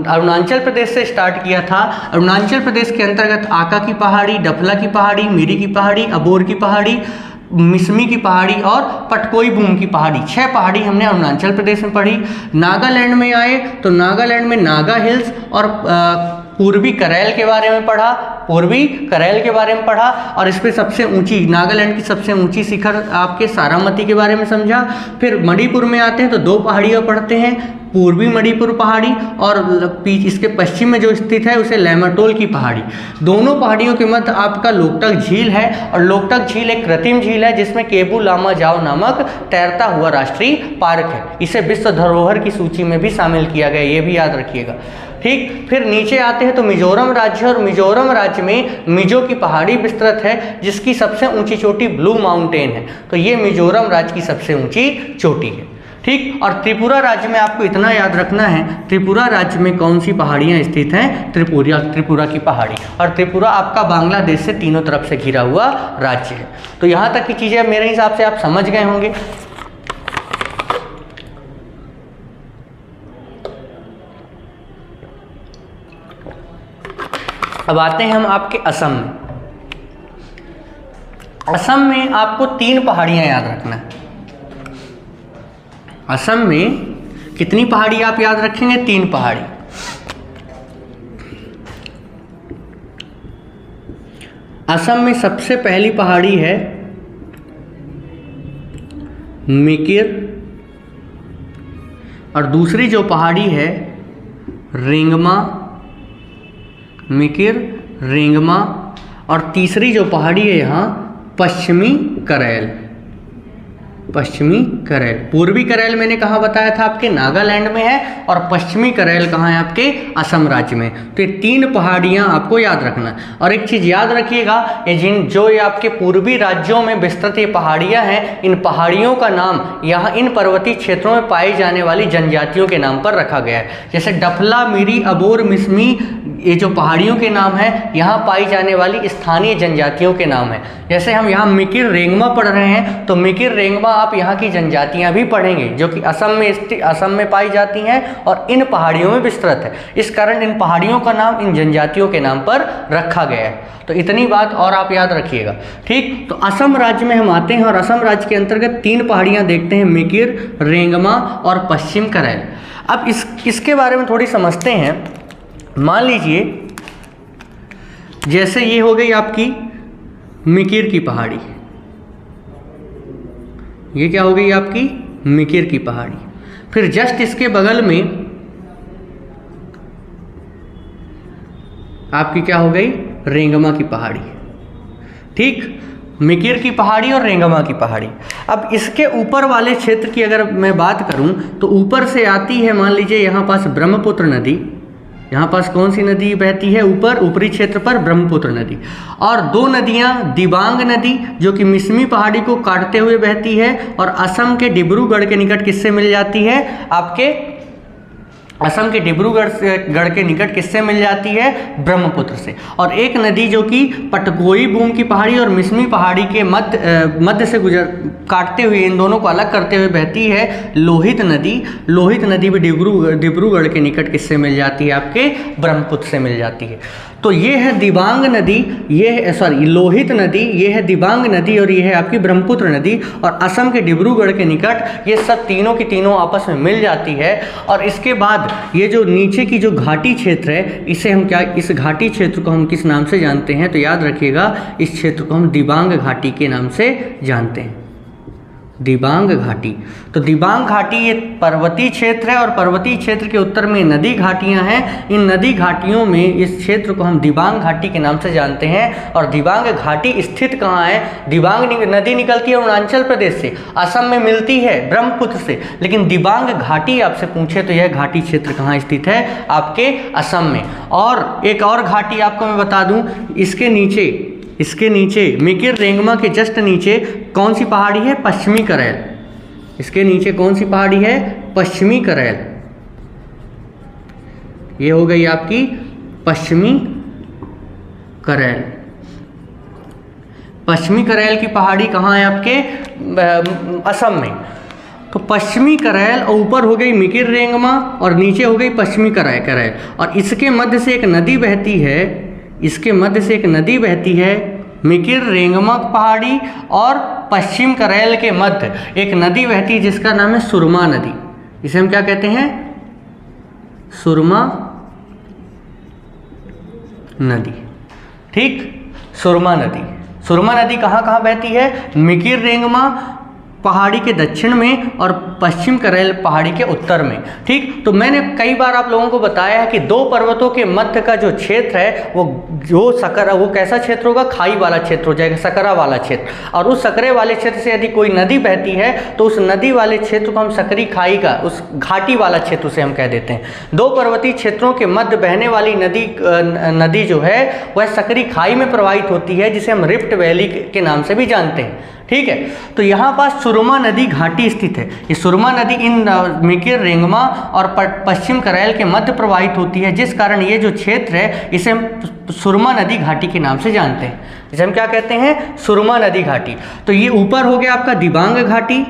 अरुणाचल प्रदेश से स्टार्ट किया था। अरुणाचल प्रदेश के अंतर्गत आका की पहाड़ी, डफला की पहाड़ी, मिरी की पहाड़ी, अबोर की पहाड़ी, मिसमी की पहाड़ी और पटकोई बूम की पहाड़ी, 6 पहाड़ी हमने अरुणाचल प्रदेश में पढ़ी। नागालैंड में आए तो नागालैंड में नागा हिल्स और पूर्वी करेल के बारे में पढ़ा। और इस पर सबसे ऊंची, नागालैंड की सबसे ऊंची शिखर आपके सारामती के बारे में समझा। फिर मणिपुर में आते हैं तो 2 पहाड़ियाँ पढ़ते हैं, पूर्वी मणिपुर पहाड़ी और इसके पश्चिम में जो स्थित है उसे लैमाटोल की पहाड़ी। दोनों पहाड़ियों के मध्य आपका लोकटक झील है। और लोकटक झील एक कृत्रिम झील है जिसमें केबू लामा जाओ नामक तैरता हुआ राष्ट्रीय पार्क है। इसे विश्व धरोहर की सूची में भी शामिल किया गया, ये भी याद रखिएगा। ठीक, फिर नीचे आते हैं तो मिजोरम राज्य, और मिजोरम राज्य में मिजो की पहाड़ी विस्तृत है जिसकी सबसे ऊंची चोटी ब्लू माउंटेन है। तो ये मिजोरम राज्य की सबसे ऊंची चोटी है। ठीक, और त्रिपुरा राज्य में आपको इतना याद रखना है, त्रिपुरा राज्य में कौन सी पहाड़ियाँ स्थित हैं, त्रिपुरा की पहाड़ी। और त्रिपुरा आपका बांग्लादेश से तीनों तरफ से घिरा हुआ राज्य है। तो यहाँ तक की चीज़ें मेरे हिसाब से आप समझ गए होंगे। अब आते हैं हम आपके असम में। असम में आपको 3 पहाड़ियाँ याद रखना है। असम में कितनी पहाड़ी आप याद रखेंगे, 3 पहाड़ी। असम में सबसे पहली पहाड़ी है मिकिर, और दूसरी जो पहाड़ी है रेंगमा, मिकिर रेंगमा, और तीसरी जो पहाड़ी है यहाँ पश्चिमी करेल। पश्चिमी करेल। पूर्वी करेल मैंने कहाँ बताया था, आपके नागालैंड में है, और पश्चिमी करेल कहाँ है, आपके असम राज्य में। तो ये 3 पहाड़ियाँ आपको याद रखना। और एक चीज़ याद रखिएगा, ये आपके पूर्वी राज्यों में विस्तृत ये पहाड़ियाँ हैं, इन पहाड़ियों का नाम यहाँ इन पर्वतीय क्षेत्रों में पाई जाने वाली जनजातियों के नाम पर रखा गया है। जैसे डफला, मिरी, अबोर, मिसमी, ये जो पहाड़ियों के नाम हैं, यहाँ पाई जाने वाली स्थानीय जनजातियों के नाम हैं। जैसे हम यहाँ मिकिर रेंगमा पढ़ रहे हैं, तो मिकिर रेंगमा आप यहाँ की जनजातियाँ भी पढ़ेंगे, जो कि असम में पाई जाती हैं और इन पहाड़ियों में विस्तृत है। इस कारण इन पहाड़ियों का नाम इन जनजातियों के नाम पर रखा गया है। तो इतनी बात और आप याद रखिएगा, ठीक। तो असम राज्य में हम आते हैं और असम राज्य के अंतर्गत 3 पहाड़ियाँ देखते हैं, मिकिर, रेंगमा और पश्चिम करेल। अब इसके बारे में थोड़ी समझते हैं। मान लीजिए जैसे ये हो गई आपकी मिकिर की पहाड़ी, ये क्या हो गई आपकी मिकिर की पहाड़ी। फिर जस्ट इसके बगल में आपकी क्या हो गई, रेंगमा की पहाड़ी, ठीक। मिकिर की पहाड़ी और रेंगमा की पहाड़ी। अब इसके ऊपर वाले क्षेत्र की अगर मैं बात करूं तो ऊपर से आती है, मान लीजिए यहाँ पास ब्रह्मपुत्र नदी, यहाँ पास कौन सी नदी बहती है, ऊपरी क्षेत्र पर ब्रह्मपुत्र नदी, और 2 नदियाँ, दिबांग नदी जो कि मिसमी पहाड़ी को काटते हुए बहती है और असम के डिब्रूगढ़ के निकट किससे मिल जाती है, आपके असम के डिब्रूगढ़ के निकट किससे मिल जाती है, ब्रह्मपुत्र से। और एक नदी जो कि पटगोई बूम की पहाड़ी और मिसमी पहाड़ी के मध्य से काटते हुए, इन दोनों को अलग करते हुए बहती है, लोहित नदी। लोहित नदी भी डिब्रूगढ़ के निकट किससे मिल जाती है, आपके ब्रह्मपुत्र से मिल जाती है। तो ये है दिबांग नदी, ये है लोहित नदी, ये है दिबांग नदी और ये है आपकी ब्रह्मपुत्र नदी। और असम के डिब्रूगढ़ के निकट ये सब तीनों की तीनों आपस में मिल जाती है। और इसके बाद ये जो नीचे की जो घाटी क्षेत्र है, इसे हम क्या, इस घाटी क्षेत्र को हम किस नाम से जानते हैं, तो याद रखिएगा इस क्षेत्र को हम दिबांग घाटी के नाम से जानते हैं, दिबांग घाटी। तो दिबांग घाटी ये पर्वतीय क्षेत्र है और पर्वतीय क्षेत्र के उत्तर में नदी घाटियां हैं। इन नदी घाटियों में इस क्षेत्र को हम दिबांग घाटी के नाम से जानते हैं। और दिबांग घाटी स्थित कहाँ है, दिबांग नदी निकलती है अरुणाचल प्रदेश से, असम में मिलती है ब्रह्मपुत्र से, लेकिन दिबांग घाटी आपसे पूछे तो यह घाटी क्षेत्र कहाँ स्थित है, आपके असम में। और एक और घाटी आपको मैं बता दूं, इसके नीचे मिकिर रेंगमा के जस्ट नीचे कौन सी पहाड़ी है, पश्चिमी करेल। इसके नीचे कौन सी पहाड़ी है, पश्चिमी करेल। ये हो गई आपकी पश्चिमी करेल। पश्चिमी करेल की पहाड़ी कहाँ है, आपके असम में। तो पश्चिमी करेल और ऊपर हो गई मिकिर रेंगमा और नीचे हो गई पश्चिमी करेल। और इसके मध्य से एक नदी बहती है, इसके मध्य से एक नदी बहती है, मिकिर रेंगमा पहाड़ी और पश्चिम करेल के मध्य एक नदी बहती है जिसका नाम है सुरमा नदी। इसे हम क्या कहते हैं, सुरमा नदी, ठीक। सुरमा नदी, सुरमा नदी कहाँ कहाँ बहती है, मिकिर रेंगमा पहाड़ी के दक्षिण में और पश्चिम करेल पहाड़ी के उत्तर में, ठीक। तो मैंने कई बार आप लोगों को बताया है कि 2 पर्वतों के मध्य का जो क्षेत्र है वो कैसा क्षेत्र होगा, खाई वाला क्षेत्र हो जाएगा, सकरा वाला क्षेत्र। और उस सकरे वाले क्षेत्र से यदि कोई नदी बहती है तो उस नदी वाले क्षेत्र को हम सकरी खाई का, उस घाटी वाला क्षेत्र उसे हम कह देते हैं। 2 पर्वतीय क्षेत्रों के मध्य बहने वाली नदी जो है वह सकरी खाई में प्रवाहित होती है, जिसे हम रिफ्ट वैली के नाम से भी जानते हैं, ठीक है। तो यहाँ पास सुरमा नदी घाटी स्थित है। ये सुरमा नदी इन मिकिर रेंगमा और पश्चिम करेल के मध्य प्रवाहित होती है, जिस कारण ये जो क्षेत्र है इसे हम सुरमा नदी घाटी के नाम से जानते हैं। इसे हम क्या कहते हैं, सुरमा नदी घाटी। तो ये ऊपर हो गया आपका दिबांग घाटी,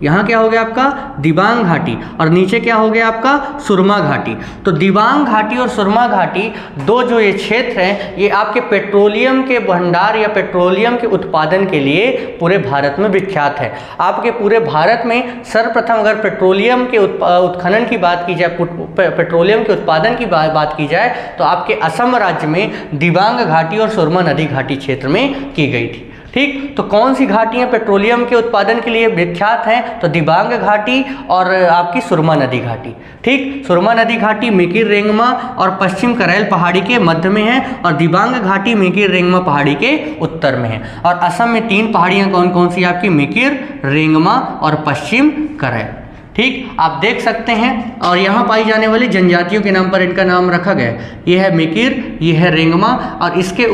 यहाँ क्या हो गया आपका दिबांग घाटी, और नीचे क्या हो गया आपका सुरमा घाटी। तो दिबांग घाटी और सुरमा घाटी 2 जो ये क्षेत्र हैं, ये आपके पेट्रोलियम के भंडार या पेट्रोलियम के उत्पादन के लिए पूरे भारत में विख्यात है। आपके पूरे भारत में सर्वप्रथम अगर पेट्रोलियम के उत्खनन की बात की जाए, पेट्रोलियम के उत्पादन की बात की जाए, तो आपके असम राज्य में दिबांग घाटी और सुरमा नदी घाटी क्षेत्र में की गई थी, ठीक, तो कौन सी घाटियाँ पेट्रोलियम के उत्पादन के लिए विख्यात हैं? तो दिबांग घाटी और आपकी सुरमा नदी घाटी। ठीक, सुरमा नदी घाटी मेकिर रेंगमा और पश्चिम करैल पहाड़ी के मध्य में है, और दिबांग घाटी मेकिर रेंगमा पहाड़ी के उत्तर में है। और असम में 3 पहाड़ियाँ कौन कौन सी आपकी? मेकिर, रेंगमा और पश्चिम करैल। ठीक, आप देख सकते हैं। और यहाँ पाई जाने वाली जनजातियों के नाम पर इनका नाम रखा गया है। ये है मेकिर, ये है रेंगमा, और इसके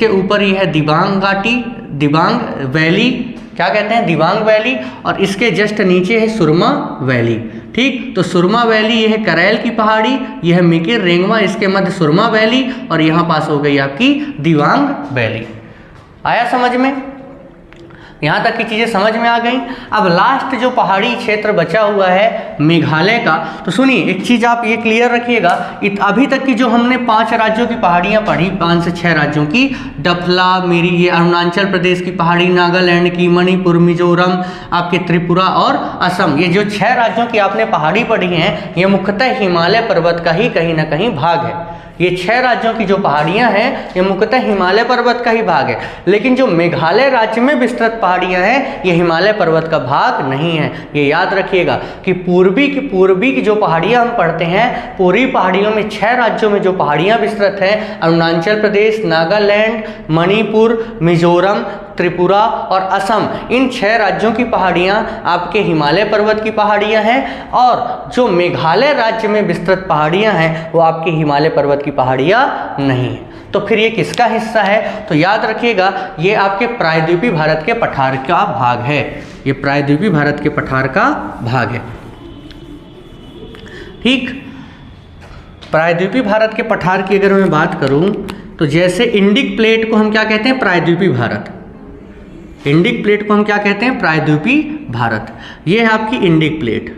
ऊपर ये है दिबांग घाटी, दिबांग वैली, क्या कहते हैं? दिबांग वैली, और इसके जस्ट नीचे है सुरमा वैली। ठीक, तो सुरमा वैली ये है करैल की पहाड़ी, ये है मेकिर रेंगमा, इसके मध्य सुरमा वैली, और यहाँ पास हो गई आपकी दिबांग वैली। आया समझ में? यहाँ तक की चीज़ें समझ में आ गई। अब लास्ट जो पहाड़ी क्षेत्र बचा हुआ है मेघालय का, तो सुनिए एक चीज़ आप ये क्लियर रखिएगा, अभी तक की जो हमने 5 राज्यों की पहाड़ियाँ पढ़ी, 5 से 6 राज्यों की, डफला, मेरी ये अरुणाचल प्रदेश की पहाड़ी, नागालैंड की, मणिपुर, मिजोरम, आपके त्रिपुरा और असम, ये जो 6 राज्यों की आपने पहाड़ी पढ़ी हैं, ये मुख्यतः हिमालय पर्वत का ही कहीं ना कहीं भाग है। ये 6 राज्यों की जो पहाड़ियां हैं ये मुख्यतः हिमालय पर्वत का ही भाग है, लेकिन जो मेघालय राज्य में विस्तृत पहाड़ियां हैं ये हिमालय पर्वत का भाग नहीं है। ये याद रखिएगा कि पूर्वी की जो पहाड़ियां हम पढ़ते हैं, पूर्वी पहाड़ियों में 6 राज्यों में जो पहाड़ियां विस्तृत हैं, अरुणाचल प्रदेश, नागालैंड, मणिपुर, मिजोरम, त्रिपुरा और असम, इन 6 राज्यों की पहाड़ियां आपके हिमालय पर्वत की पहाड़ियां हैं, और जो मेघालय राज्य में विस्तृत पहाड़ियां हैं वो आपके हिमालय पर्वत की पहाड़ियां नहीं है। तो फिर ये किसका हिस्सा है? तो याद रखिएगा ये आपके प्रायद्वीपीय भारत के पठार का भाग है। ये प्रायद्वीपीय भारत के पठार का भाग है। ठीक, प्रायद्वीपीय भारत के पठार की अगर मैं बात करूं तो जैसे इंडिक प्लेट को हम क्या कहते हैं? प्रायद्वीपीय भारत। इंडिक प्लेट को हम क्या कहते हैं? प्रायद्वीपीय भारत। ये है आपकी इंडिक प्लेट।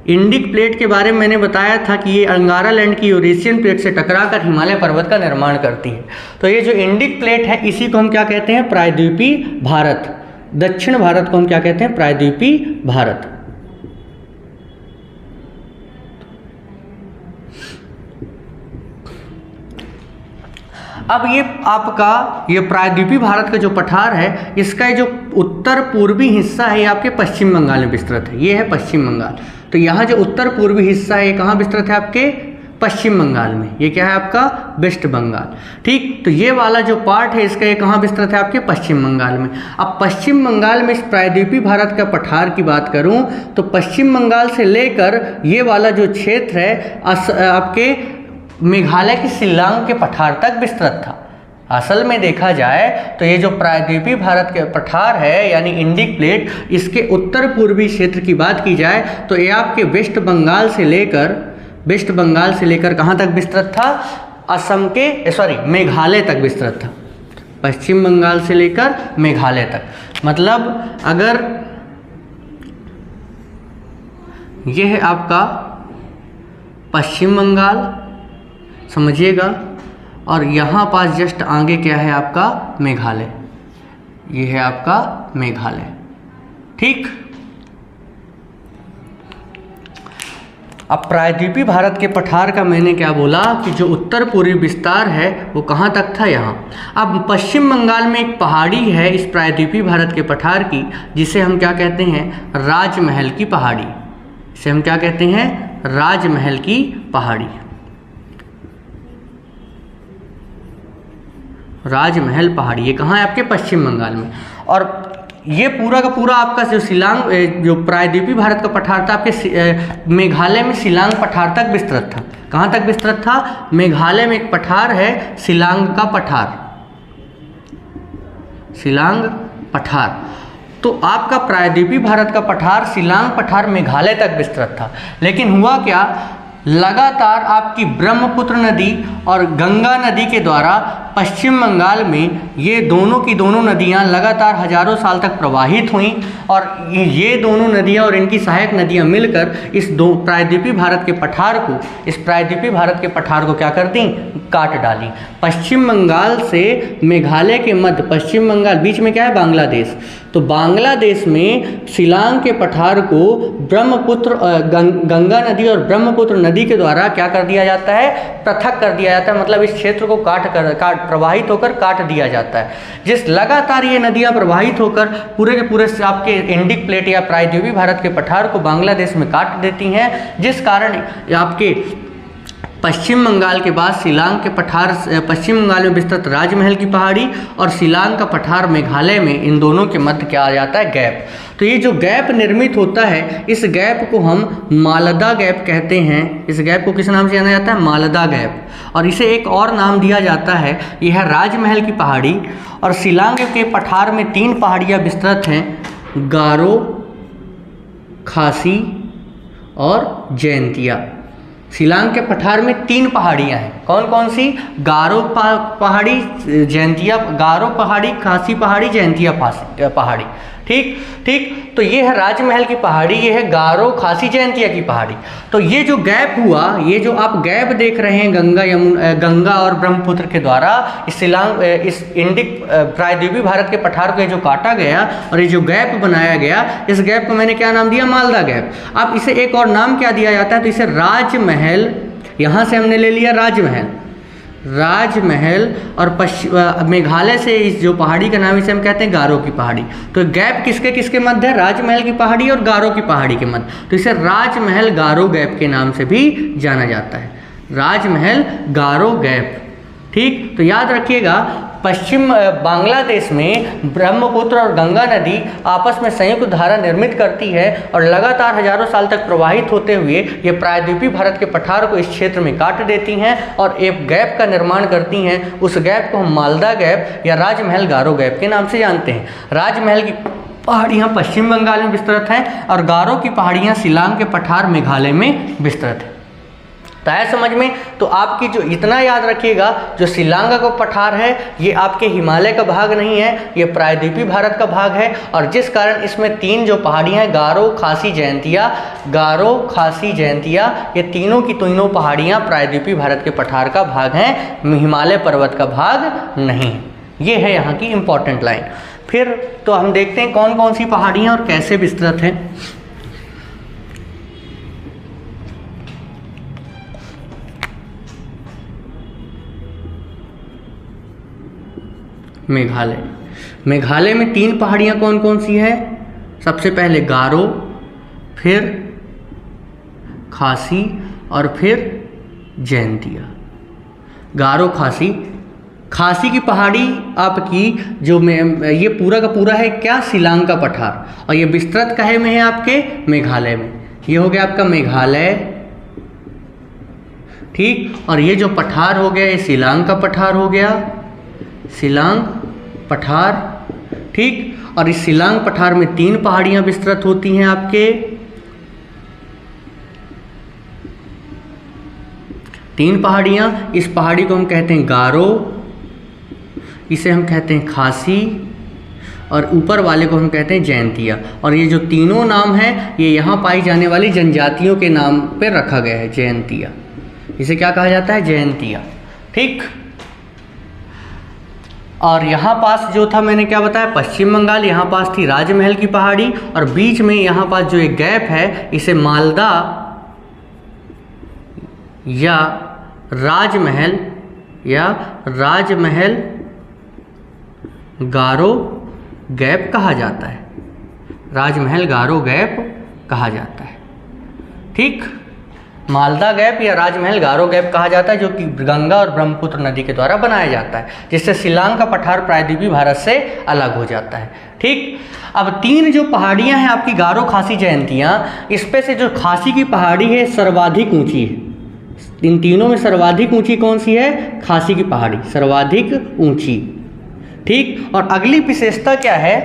इंडिक प्लेट के बारे में मैंने बताया था कि ये अंगारा लैंड की यूरेशियन प्लेट से टकराकर हिमालय पर्वत का निर्माण करती है। तो ये जो इंडिक प्लेट है इसी को हम क्या कहते हैं? प्रायद्वीपीय भारत। दक्षिण भारत को हम क्या कहते हैं? प्रायद्वीपीय भारत। अब ये आपका ये प्रायद्वीपीय भारत का जो पठार है, इसका जो उत्तर पूर्वी हिस्सा है ये आपके पश्चिम बंगाल में विस्तृत है। ये है पश्चिम बंगाल। तो यहाँ जो उत्तर पूर्वी हिस्सा है ये कहाँ विस्तृत है? आपके पश्चिम बंगाल में। ये क्या है आपका? वेस्ट बंगाल। ठीक, तो ये वाला जो पार्ट है इसका ये कहाँ विस्तृत है? आपके पश्चिम बंगाल में। अब पश्चिम बंगाल में इस प्रायद्वीपीय भारत का पठार की बात करूँ तो पश्चिम बंगाल से लेकर ये वाला जो क्षेत्र है आपके मेघालय की शिल्लांग के पठार तक विस्तृत था। असल में देखा जाए तो ये जो प्रायद्वीपीय भारत के पठार है यानी इंडिक प्लेट, इसके उत्तर पूर्वी क्षेत्र की बात की जाए तो ये आपके वेस्ट बंगाल से लेकर कहाँ तक विस्तृत था? मेघालय तक विस्तृत था। पश्चिम बंगाल से लेकर मेघालय तक। मतलब अगर ये है आपका पश्चिम बंगाल, समझिएगा, और यहाँ पास जस्ट आगे क्या है आपका? मेघालय। ये है आपका मेघालय। ठीक, अब प्रायद्वीपीय भारत के पठार का मैंने क्या बोला कि जो उत्तर पूर्वी विस्तार है वो कहाँ तक था? यहाँ। अब पश्चिम बंगाल में एक पहाड़ी है इस प्रायद्वीपीय भारत के पठार की, जिसे हम क्या कहते हैं? राजमहल की पहाड़ी। इसे हम क्या कहते हैं? राजमहल की पहाड़ी। राजमहल पहाड़ी ये कहाँ है? आपके पश्चिम बंगाल में। और ये पूरा का पूरा आपका जो शिलांग जो प्रायद्वीपीय भारत का पठार था आपके मेघालय में शिलांग पठार तक विस्तृत था। कहाँ तक विस्तृत था? मेघालय में एक पठार है शिलांग का पठार, शिलांग पठार। तो आपका प्रायद्वीपीय भारत का पठार शिलांग पठार मेघालय तक विस्तृत था। लेकिन हुआ क्या? लगातार आपकी ब्रह्मपुत्र नदी और गंगा नदी के द्वारा पश्चिम बंगाल में ये दोनों की दोनों नदियाँ लगातार हजारों साल तक प्रवाहित हुईं, और ये दोनों नदियाँ और इनकी सहायक नदियाँ मिलकर इस प्रायद्वीपीय भारत के पठार को क्या कर दी? काट डाली। पश्चिम बंगाल से मेघालय के मध्य, पश्चिम बंगाल बीच में क्या है? बांग्लादेश। तो बांग्लादेश में शिलांग के पठार को ब्रह्मपुत्र गंगा नदी और ब्रह्मपुत्र नदी के द्वारा क्या कर दिया जाता है, पृथक कर दिया जाता है, मतलब इस क्षेत्र को प्रवाहित होकर काट दिया जाता है। जिस लगातार ये नदियाँ प्रवाहित होकर पूरे के पूरे आपके इंडिक प्लेट या प्रायद्वीपीय भारत के पठार को बांग्लादेश में काट देती हैं, जिस कारण आपके पश्चिम बंगाल के बाद शिलांग के पठार, पश्चिम बंगाल में विस्तृत राजमहल की पहाड़ी और शिलांग का पठार मेघालय में, इन दोनों के मध्य क्या आ जाता है, गैप। तो ये जो गैप निर्मित होता है, इस गैप को हम मालदा गैप कहते हैं। इस गैप को किस नाम से जाना जाता है, मालदा गैप। और इसे एक और नाम दिया जाता है, यह है राजमहल की पहाड़ी। और शिलांग के पठार में 3 पहाड़ियाँ विस्तृत हैं, गारो, खासी और जयंतिया। शिलांग के पठार में 3 पहाड़ियाँ हैं, कौन कौन सी, गारो पहाड़ी, जयंतिया, गारो पहाड़ी, खासी पहाड़ी, जयंतिया पहाड़ी। ठीक ठीक, तो ये है राजमहल की पहाड़ी, ये है गारो, खासी, जयंतिया की पहाड़ी। तो ये जो गैप हुआ, ये जो आप गैप देख रहे हैं गंगा और ब्रह्मपुत्र के द्वारा इस शिलांग, इस इंडिक प्रायद्वीपीय भारत के पठार को ये जो काटा गया और ये जो गैप बनाया गया, इस गैप को मैंने क्या नाम दिया, मालदा गैप। अब इसे एक और नाम क्या दिया जाता है, तो इसे राजमहल, यहाँ से हमने ले लिया राजमहल, राजमहल। और मेघालय से इस जो पहाड़ी का नाम, इसे हम कहते हैं गारो की पहाड़ी। तो गैप किसके किसके मध्य है, राजमहल की पहाड़ी और गारो की पहाड़ी के मध्य, तो इसे राजमहल गारो गैप के नाम से भी जाना जाता है, राजमहल गारो गैप। ठीक, तो याद रखिएगा, पश्चिम बांग्लादेश में ब्रह्मपुत्र और गंगा नदी आपस में संयुक्त धारा निर्मित करती है और लगातार हजारों साल तक प्रवाहित होते हुए ये प्रायद्वीपीय भारत के पठार को इस क्षेत्र में काट देती हैं और एक गैप का निर्माण करती हैं। उस गैप को हम मालदा गैप या राजमहल गारो गैप के नाम से जानते हैं। राजमहल की पहाड़ियाँ पश्चिम बंगाल में विस्तृत हैं और गारो की पहाड़ियाँ शिलांग के पठार मेघालय में विस्तृत हैं। तो है समझ में, तो आपकी जो इतना याद रखिएगा, जो शिलांग का पठार है ये आपके हिमालय का भाग नहीं है, ये प्रायद्वीपीय भारत का भाग है। और जिस कारण इसमें 3 जो पहाड़ियाँ हैं, गारो, खासी, जयंतिया, गारो, खासी, जयंतिया, ये तीनों की तीनों पहाड़ियाँ प्रायद्वीपीय भारत के पठार का भाग हैं, हिमालय पर्वत का भाग नहीं। ये है यहाँ की इम्पॉर्टेंट लाइन। फिर तो हम देखते हैं कौन कौन सी पहाड़ियाँ और कैसे विस्तृत हैं। मेघालय, मेघालय में 3 पहाड़ियाँ कौन कौन सी है, सबसे पहले गारो, फिर खासी और फिर जयंतिया। गारो, खासी, खासी की पहाड़ी आपकी जो ये पूरा का पूरा है क्या, शिलांग का पठार, और ये विस्तृत कहे में है आपके मेघालय में। ये हो गया आपका मेघालय, ठीक। और ये जो पठार हो गया ये शिलांग का पठार हो गया, शिलांग पठार, ठीक। और इस शिलांग पठार में 3 पहाड़ियां विस्तृत होती हैं आपके, 3 पहाड़ियां। इस पहाड़ी को हम कहते हैं गारो, इसे हम कहते हैं खासी और ऊपर वाले को हम कहते हैं जयंतिया। और ये जो तीनों नाम हैं ये यहाँ पाई जाने वाली जनजातियों के नाम पे रखा गया है, जयंतिया। इसे क्या कहा जाता है, जयंतिया, ठीक। और यहाँ पास जो था मैंने क्या बताया, पश्चिम बंगाल, यहाँ पास थी राजमहल की पहाड़ी और बीच में यहाँ पास जो एक गैप है इसे मालदा या राजमहल गारो गैप कहा जाता है, राजमहल गारो गैप कहा जाता है, ठीक। मालदा गैप या राजमहल गारो गैप कहा जाता है, जो कि गंगा और ब्रह्मपुत्र नदी के द्वारा बनाया जाता है, जिससे शिलांग का पठार प्रायद्वीपीय भारत से अलग हो जाता है, ठीक। अब 3 जो पहाड़ियां हैं आपकी गारो, खासी, जयंतिया, इस पे से जो खासी की पहाड़ी है सर्वाधिक ऊंची है। इन तीनों में सर्वाधिक ऊंची कौन सी है, खासी की पहाड़ी सर्वाधिक ऊंची, ठीक। और अगली विशेषता क्या है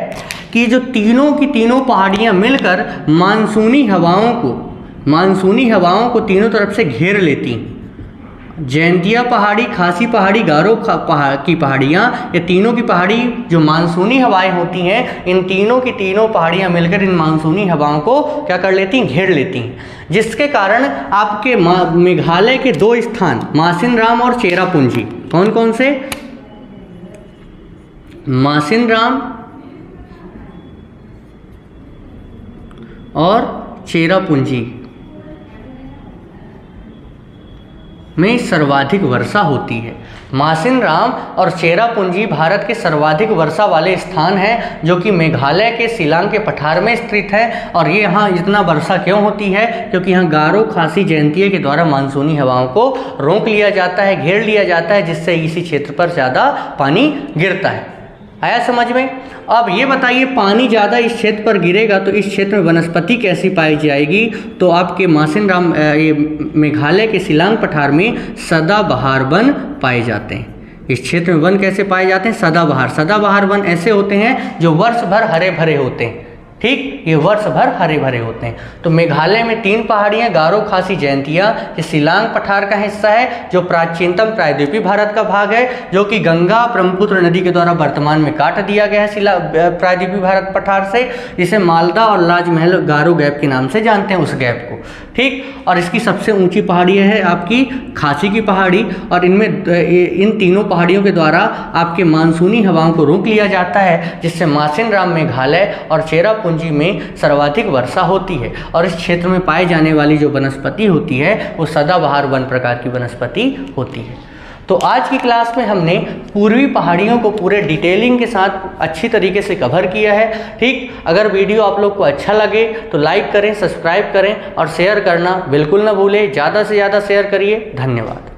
कि जो तीनों की तीनों पहाड़ियां मिलकर मानसूनी हवाओं को तीनों तरफ से घेर लेती हैं। जयंतिया पहाड़ी, खासी पहाड़ी, गारो की पहाड़ियाँ, ये तीनों की पहाड़ी जो मानसूनी हवाएं होती हैं, इन तीनों की तीनों पहाड़ियाँ मिलकर इन मानसूनी हवाओं को क्या कर लेती हैं, घेर लेती हैं, जिसके कारण आपके मेघालय के 2 स्थान मासिनराम और चेरापूंजी, कौन कौन से, मासिनराम और चेरापूंजी में सर्वाधिक वर्षा होती है। मासिनराम और चेरापूंजी भारत के सर्वाधिक वर्षा वाले स्थान हैं, जो कि मेघालय के शिलांग के पठार में स्थित है। और ये यहाँ इतना वर्षा क्यों होती है? क्योंकि यहाँ गारो खासी जयंतीय के द्वारा मानसूनी हवाओं को रोक लिया जाता है, घेर लिया जाता है, जिससे इसी क्षेत्र पर ज़्यादा पानी गिरता है। आया समझ में? अब ये बताइए, पानी ज़्यादा इस क्षेत्र पर गिरेगा तो इस क्षेत्र में वनस्पति कैसी पाई जाएगी? तो आपके मासिनराम ये मेघालय के शिलांग पठार में सदाबहार वन पाए जाते हैं। इस क्षेत्र में वन कैसे पाए जाते हैं? सदाबहार वन ऐसे होते हैं जो वर्ष भर हरे भरे होते हैं। ठीक, ये वर्ष भर हरे भरे होते हैं। तो मेघालय में 3 पहाड़ियाँ, गारो खासी जयंतिया, ये शिलांग पठार का हिस्सा है, जो प्राचीनतम प्रायद्वीपीय भारत का भाग है, जो कि गंगा ब्रह्मपुत्र नदी के द्वारा वर्तमान में काट दिया गया है प्रायद्वीपीय भारत पठार से, जिसे मालदा और लाजमहल गारो गैप के नाम से जानते हैं, उस गैप को। ठीक, और इसकी सबसे ऊंची पहाड़ी है आपकी खासी की पहाड़ी, और इनमें इन तीनों पहाड़ियों के द्वारा आपके मानसूनी हवाओं को रोक लिया जाता है, जिससे मासिनराम मेघालय और चेरापूंजी में सर्वाधिक वर्षा होती है। और इस क्षेत्र में पाई जाने वाली जो वनस्पति होती है वो सदाबहार वन प्रकार की वनस्पति होती है। तो आज की क्लास में हमने पूर्वी पहाड़ियों को पूरे डिटेलिंग के साथ अच्छी तरीके से कवर किया है। ठीक, अगर वीडियो आप लोग को अच्छा लगे तो लाइक करें, सब्सक्राइब करें और शेयर करना बिल्कुल ना भूलें। ज़्यादा से ज़्यादा शेयर करिए। धन्यवाद।